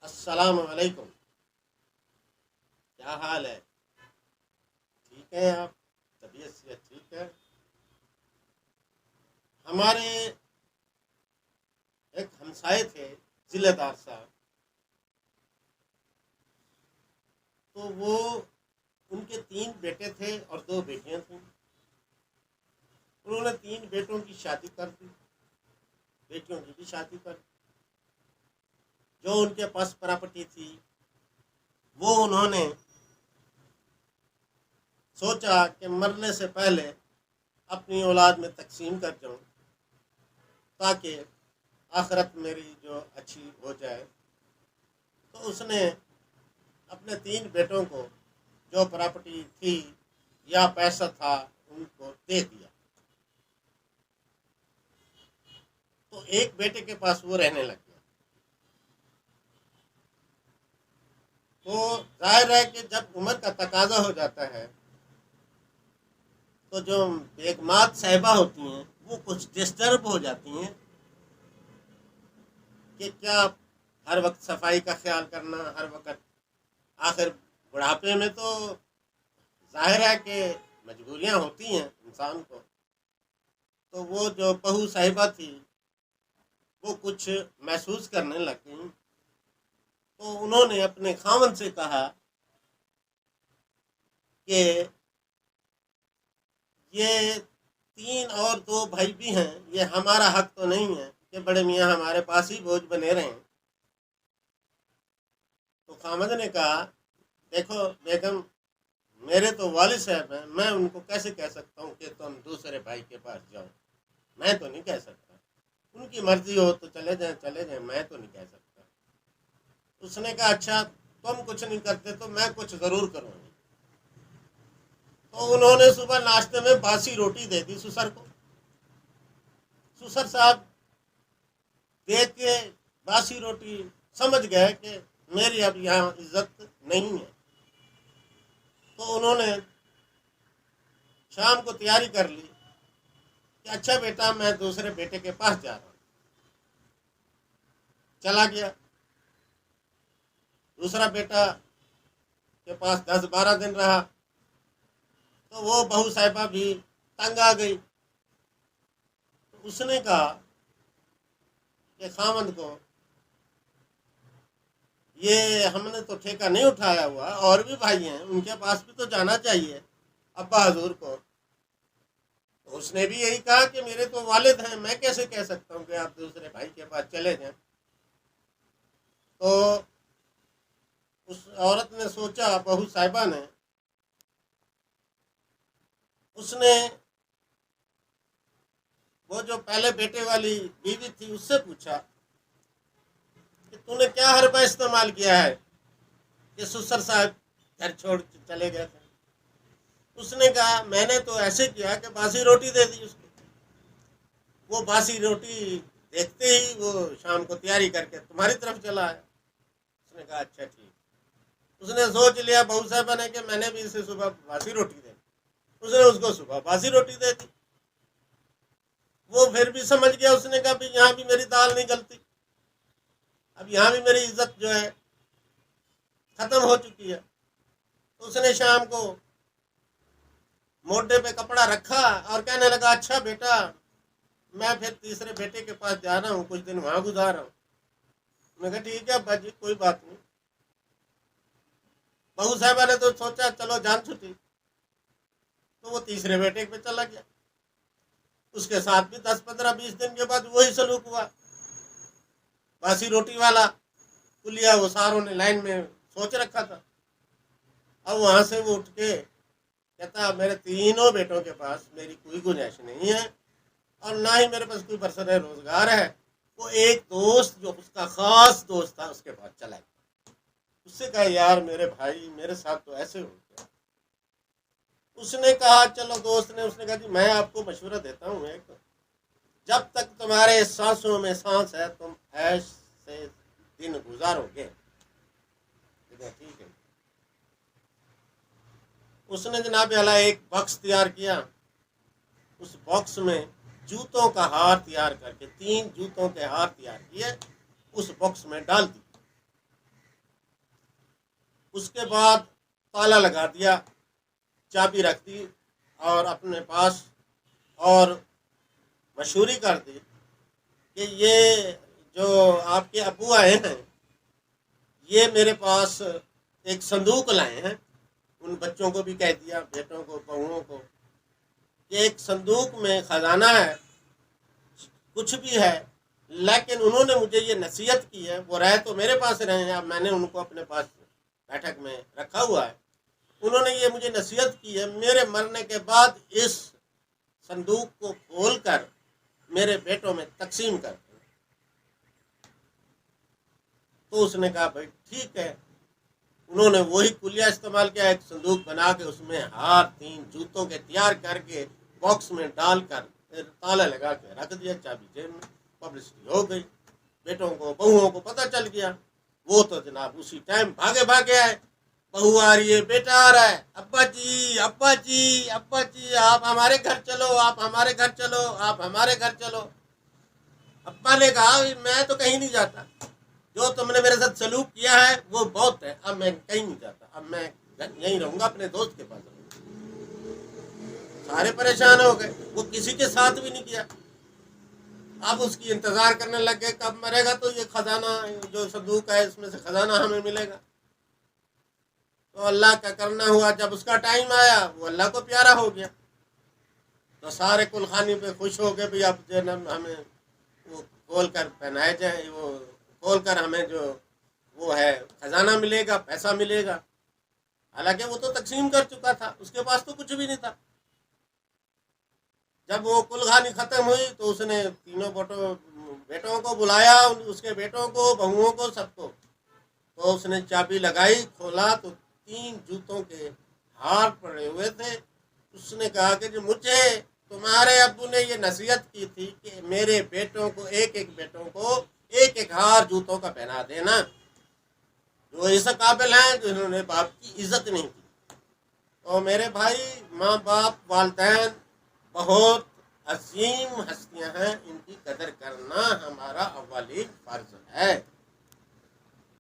अस्सलाम वालेकुम। क्या हाल है? ठीक है आप? तबीयत से ठीक है? हमारे एक हमसाए थे, जिलेदार साहब। तो वो उनके 3 बेटे थे और 2 बेटियां थीं। उन्होंने 3 बेटों की शादी कर दी, बेटियों की भी शादी कर दी। जो उनके पास प्रॉपर्टी थी वो उन्होंने सोचा कि मरने से पहले अपनी औलाद में तकसीम कर जाऊं, ताकि आखिरत मेरी जो अच्छी हो जाए। तो उसने अपने 3 बेटों को जो प्रॉपर्टी थी या पैसा था उनको दे दिया। तो एक बेटे के पास वो रहने लग गया। तो जाहिर है कि जब उम्र का तकाजा हो जाता है तो जो बेगमात साहिबा होती हैं वो कुछ डिस्टर्ब हो जाती हैं कि क्या हर वक्त सफाई का ख्याल करना, हर वक्त। आखिर बुढ़ापे में तो जाहिर है कि मजबूरियां होती हैं इंसान को। तो वो जो बहू साहिबा थी वो कुछ महसूस करने लग गई। तो उन्होंने अपने खामन से कहा कि ये 3 और 2 भाई भी हैं, ये हमारा हक तो नहीं है कि बड़े मियाँ हमारे पास ही बोझ बने रहें। तो खामद ने कहा, देखो बेगम, मेरे तो वालिद साहब हैं, मैं उनको कैसे कह सकता हूँ कि तुम दूसरे भाई के पास जाओ। मैं तो नहीं कह सकता। उनकी मर्जी हो तो चले जाएं, चले जाएं, मैं तो नहीं कह सकता। उसने कहा, अच्छा तुम कुछ नहीं करते तो मैं कुछ ज़रूर करूँगी। तो उन्होंने सुबह नाश्ते में बासी रोटी दे दी ससुर को। ससुर साहब देख के बासी रोटी समझ गए कि मेरी अब यहाँ इज्जत नहीं है। तो उन्होंने शाम को तैयारी कर ली कि अच्छा बेटा, मैं दूसरे बेटे के पास जा रहा हूँ। चला गया। दूसरा बेटा के पास 10-12 दिन रहा। तो वो बहू साहिबा भी तंग आ गई। तो उसने कहा कि खामद को, ये हमने तो ठेका नहीं उठाया हुआ, और भी भाई हैं, उनके पास भी तो जाना चाहिए अब्बा हजूर को। तो उसने भी यही कहा कि मेरे तो वालिद हैं, मैं कैसे कह सकता हूँ कि आप दूसरे भाई के पास चले जाएं। तो उस औरत ने सोचा, बहू साहिबा ने, उसने वो जो पहले बेटे वाली बीवी थी उससे पूछा कि तूने क्या हरबा इस्तेमाल किया है कि ससुर साहब घर छोड़ के चले गए थे। उसने कहा, मैंने तो ऐसे किया कि बासी रोटी दे दी उसको। वो बासी रोटी देखते ही वो शाम को तैयारी करके तुम्हारी तरफ चला आया। उसने कहा, अच्छा ठीक। उसने सोच लिया बहू साहबा ने कि मैंने भी इसे सुबह बासी रोटी दे दी। उसने उसको सुबह बासी रोटी दे दी। वो फिर भी समझ गया। उसने कहा, भी यहाँ भी मेरी दाल नहीं गलती, अब यहाँ भी मेरी इज्जत जो है खत्म हो चुकी है। तो उसने शाम को मोटे पे कपड़ा रखा और कहने लगा, अच्छा बेटा, मैं फिर तीसरे बेटे के पास जा रहा हूँ, कुछ दिन वहां गुजार रहा हूँ। मैं कहा, ठीक है अब्बा जी, कोई बात नहीं। बहू साहबा ने तो सोचा चलो जान छुट्टी। तो वो तीसरे बेटे पे चला गया। उसके साथ भी 10-15-20 दिन के बाद वही सलूक हुआ। बासी रोटी वाला पुलिया वो सारों ने लाइन में सोच रखा था। अब वहां से वो उठ के कहता, मेरे 3 बेटों के पास मेरी कोई गुंजाइश नहीं है और ना ही मेरे पास कोई बरसर रोजगार है। वो एक दोस्त जो उसका खास दोस्त था उसके पास चला गया। उससे कहा, यार मेरे भाई, मेरे साथ तो ऐसे हो गया। उसने कहा, चलो दोस्त ने, उसने कहा, जी मैं आपको मशवरा देता हूँ एक, जब तक तुम्हारे सांसों में सांस है तुम ऐश से दिन गुजारोगे। ठीक है। उसने जनाब अला एक बॉक्स तैयार किया। उस बॉक्स में जूतों का हार तैयार करके 3 जूतों के हार तैयार किए, उस बॉक्स में डाल दी। उसके बाद ताला लगा दिया, चाबी रख दी और अपने पास, और मशहूरी कर दी कि ये जो आपके अब्बू आए हैं ये मेरे पास एक संदूक लाए हैं। उन बच्चों को भी कह दिया, बेटों को, बहुओं को, कि एक संदूक में खजाना है, कुछ भी है। लेकिन उन्होंने मुझे ये नसीहत की है, वो रहे तो मेरे पास रहे हैं, अब मैंने उनको अपने पास बैठक में रखा हुआ है। उन्होंने ये मुझे नसीहत की है, मेरे मरने के बाद इस संदूक को खोलकर मेरे बेटों में तकसीम कर। तो उसने कहा भाई ठीक है। उन्होंने वही कुलिया इस्तेमाल किया, एक संदूक बना के उसमें हार 3 जूतों के तैयार करके बॉक्स में डालकर फिर ताला लगा के रख दिया, चाबी जेब में। पब्लिसिटी हो गई, बेटों को बहुओं को पता चल गया। वो तो जनाब उसी टाइम भागे भागे आए, बहू आ रही है, बेटा आ रहा है, अब्बा जी अब्बा जी अब्बा जी आप हमारे घर चलो, आप हमारे घर चलो, आप हमारे घर चलो। अब्बा ने कहा मैं तो कहीं नहीं जाता, जो तुमने मेरे साथ सलूक किया है वो बहुत है, अब मैं कहीं नहीं जाता, अब मैं यहीं रहूंगा, अपने दोस्त के पास रहूंगा। सारे परेशान हो गए, वो किसी के साथ भी नहीं किया। अब उसकी इंतजार करने लग गए, कब मरेगा तो ये खजाना जो संदूक है इसमें से खजाना हमें मिलेगा। तो अल्लाह का करना हुआ, जब उसका टाइम आया वो अल्लाह को प्यारा हो गया। तो सारे कुलखानी पे खुश हो गए, भाई अब जो हमें वो खोल कर पहनाए जाए, वो खोल कर हमें जो वो है खजाना मिलेगा, पैसा मिलेगा। हालांकि वो तो तकसीम कर चुका था, उसके पास तो कुछ भी नहीं था। जब वो कुलखानी खत्म हुई तो उसने तीनों बेटों को बुलाया, उसके बेटों को, बहुओं को, सबको। तो उसने चाबी लगाई, खोला तो 3 जूतों के हार पड़े हुए थे। उसने कहा कि जो मुझे तुम्हारे अब्बू ने ये नसीहत की थी कि मेरे बेटों को, एक एक बेटों को एक एक हार जूतों का पहना देना, जो इस काबिल हैं जिन्होंने बाप की इज्जत नहीं की। तो मेरे भाई, माँ बाप, वालिदैन बहुत अजीम हस्तियां हैं, इनकी कदर करना हमारा अव्वली फर्ज है।